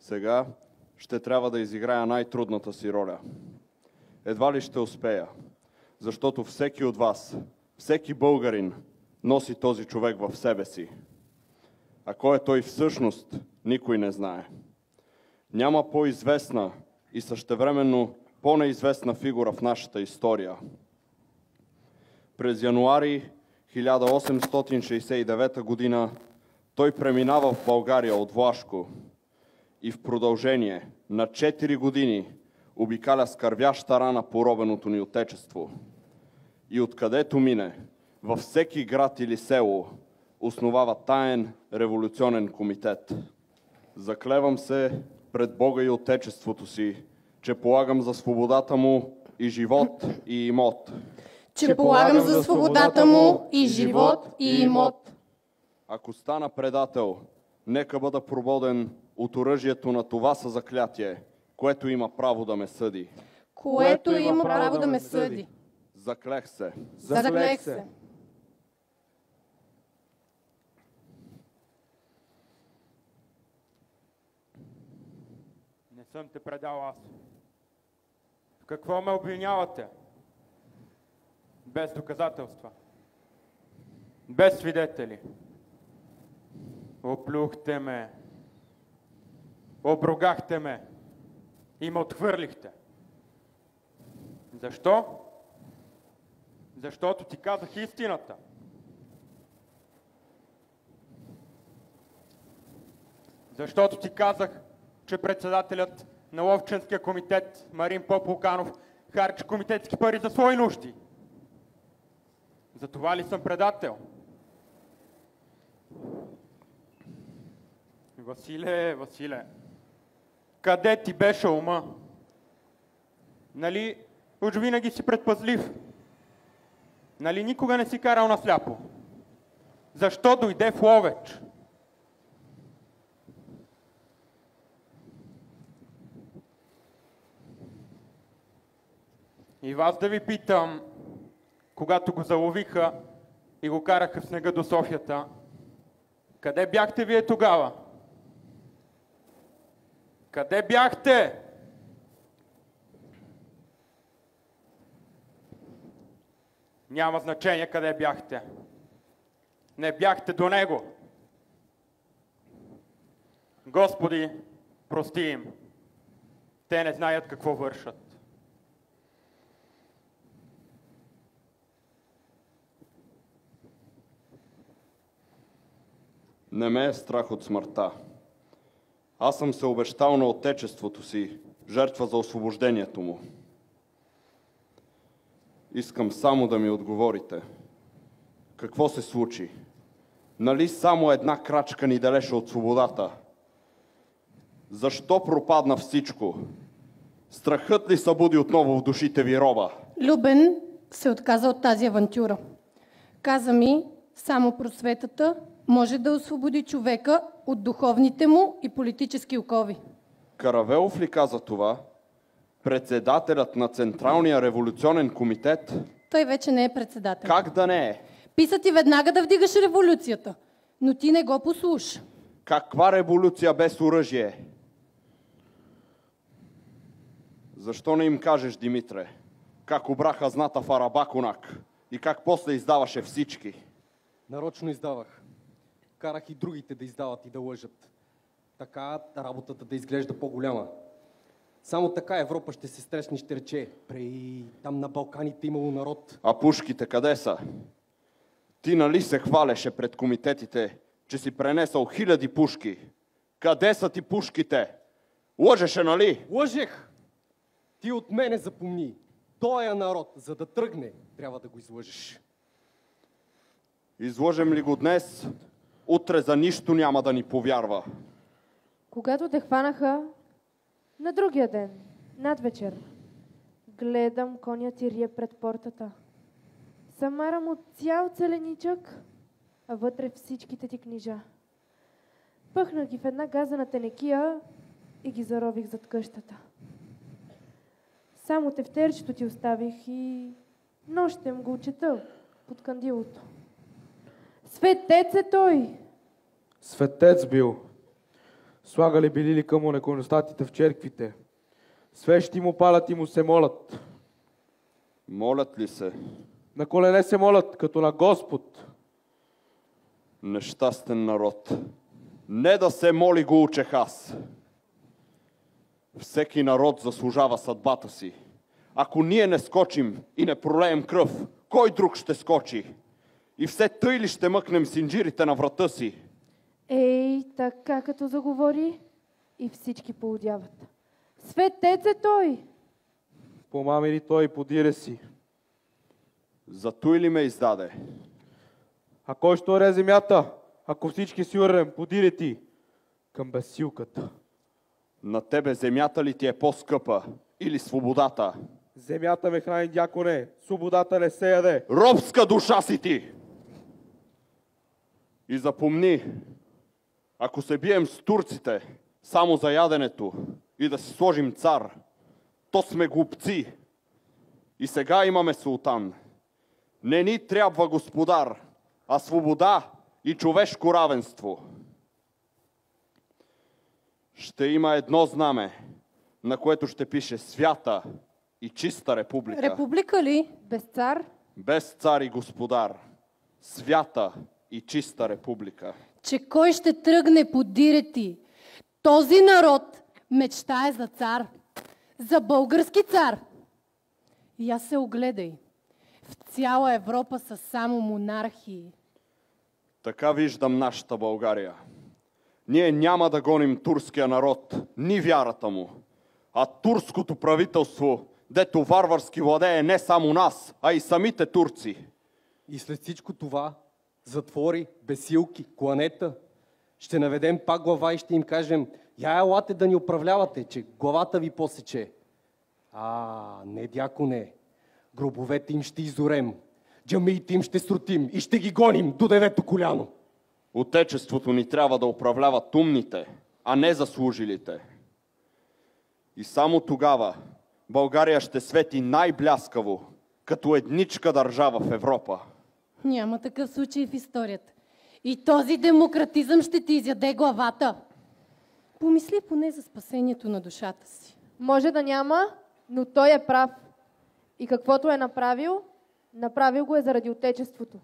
Сега ще трябва да изиграя най-трудната си роля. Едва ли ще успея, защото всеки от вас, всеки българин носи този човек в себе си. А кой е той всъщност, никой не знае. Няма по-известна и същевременно по-неизвестна фигура в нашата история. През януари 1869 година той преминава в България от Влашко и в продължение на 4 години обикаля с кървяща рана поробеното ни отечество. И откъдето мине, във всеки град или село, основава таен революционен комитет. Заклевам се пред Бога и отечеството си, че полагам за свободата му и живот и имот. Че полагам за свободата му и живот и имот. Ако стана предател, нека бъда прободен от оръжието на това съзаклятие, което има право да ме съди. Което има право да ме съди. Заклех се. Заклех се. Не съм те предал аз. В какво ме обвинявате? Без доказателства. Без свидетели. Оплюхте ме. Обругахте ме. И ме отхвърлихте. Защо? Защото ти казах истината. Защото ти казах, че председателят на Ловченския комитет Марин Популканов харчи комитетски пари за свои нужди. За това ли съм предател? Василе, къде ти беше ума? Нали уж винаги си предпазлив? Нали никога не си карал на сляпо? Защо дойде в Ловеч? И вас да ви питам, когато го заловиха и го караха в снега до Софията, къде бяхте вие тогава? Къде бяхте? Няма значение къде бяхте. Не бяхте до него. Господи, прости им. Те не знаят какво вършат. Не ме е страх от смъртта. Аз съм се обещал на отечеството си, жертва за освобождението му. Искам само да ми отговорите. Какво се случи? Нали само една крачка ни далеше от свободата? Защо пропадна всичко? Страхът ли събуди отново в душите ви роба? Любен се отказа от тази авантюра. Каза ми, само просветата може да освободи човека от духовните му и политически окови. Каравелов ли каза това? Председателят на Централния революционен комитет? Той вече не е председател. Как да не е? Писа ти веднага да вдигаш революцията, но ти не го послуша. Каква революция без оръжие? Защо не им кажеш, Димитре, как обра хазната в Арабаконак и как после издаваше всички? Нарочно издавах. Карах и другите да издават и да лъжат. Така работата да изглежда по-голяма. Само така Европа ще се стресне, ще рече. Там на Балканите имало народ. А пушките къде са? Ти нали се хвалеше пред комитетите, че си пренесъл 1000 пушки? Къде са ти пушките? Лъжеше, нали? Лъжех! Ти от мене запомни. Той е народ, за да тръгне, трябва да го излъжеш. Излъжем ли го днес, утре за нищо няма да ни повярва. Когато те хванаха, на другия ден, надвечер, гледам коня ти рие пред портата. Самара му цял целеничък, а вътре всичките ти книжа. Пъхнах ги в една газена тенекия и ги зарових зад къщата. Само тефтерчето ти оставих и нощем го четъл под кандилото. Светец е той! Светец бил. Слагали били лика му на иконостатите в черквите. Свещи му палят и му се молят. Молят ли се? На колене се молят, като на Господ. Нещастен народ. Не да се моли го учех аз. Всеки народ заслужава съдбата си. Ако ние не скочим и не пролеем кръв, кой друг ще скочи? И все тъй ли ще мъкнем синджирите на врата си? Ей, така като заговори, и всички поудяват. Светец е той! Помамили той подире си. За той ли ме издаде? А кой ще оре земята, ако всички си урем, подире ти към безсилката? На тебе земята ли ти е по-скъпа или свободата? Земята ме храни, дяконе, свободата не се яде. Робска душа си ти! И запомни, ако се бием с турците само за яденето и да си сложим цар, то сме глупци. И сега имаме султан. Не ни трябва господар, а свобода и човешко равенство. Ще има едно знаме, на което ще пише свята и чиста република. Република ли? Без цар? Без цар и господар. Свята и чиста република. Че кой ще тръгне подире ти? Този народ мечтае за цар. За български цар. И аз се огледай. В цяла Европа са само монархии. Така виждам нашата България. Ние няма да гоним турския народ, ни вярата му, а турското правителство, дето варварски владее не само нас, а и самите турци. И след всичко това, затвори, бесилки, кланета, ще наведем пак глава и ще им кажем: я елате да ни управлявате, че главата ви посече. Не, дяконе, гробовете им ще изорем, джамиите им ще срутим и ще ги гоним до девето коляно. Отечеството ни трябва да управляват умните, а не заслужилите. И само тогава България ще свети най-бляскаво, като едничка държава в Европа. Няма такъв случай в историята. И този демократизъм ще ти изяде главата. Помисли поне за спасението на душата си. Може да няма, но той е прав. И каквото е направил, направил го е заради отечеството.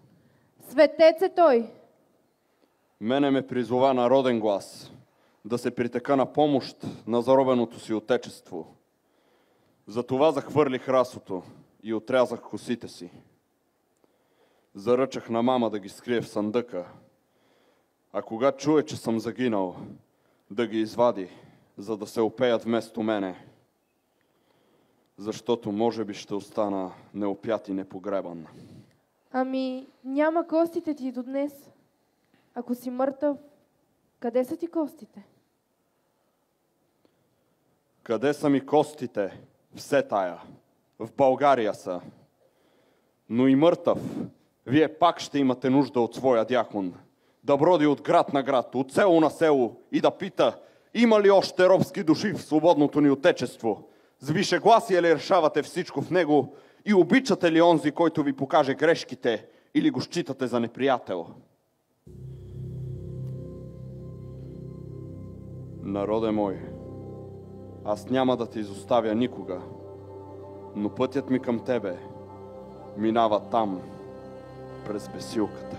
Светец е той! Мене ме призова народен глас да се притека на помощ на заробеното си отечество. Затова захвърлих расото и отрязах косите си. Заръчах на мама да ги скрие в сандъка, а кога чуе, че съм загинал, да ги извади, за да се опеят вместо мене. Защото може би ще остана неопят и непогребан. Ами, няма костите ти до днес. Ако си мъртъв, къде са ти костите? Къде са ми костите? Все тая. В България са. Но и мъртъв, вие пак ще имате нужда от своя дякон. Да броди от град на град, от село на село и да пита: има ли още робски души в свободното ни отечество? С вишегласие ли решавате всичко в него и обичате ли онзи, който ви покаже грешките, или го считате за неприятел? Народе мой, аз няма да те изоставя никога, но пътят ми към тебе минава там, през бесилката.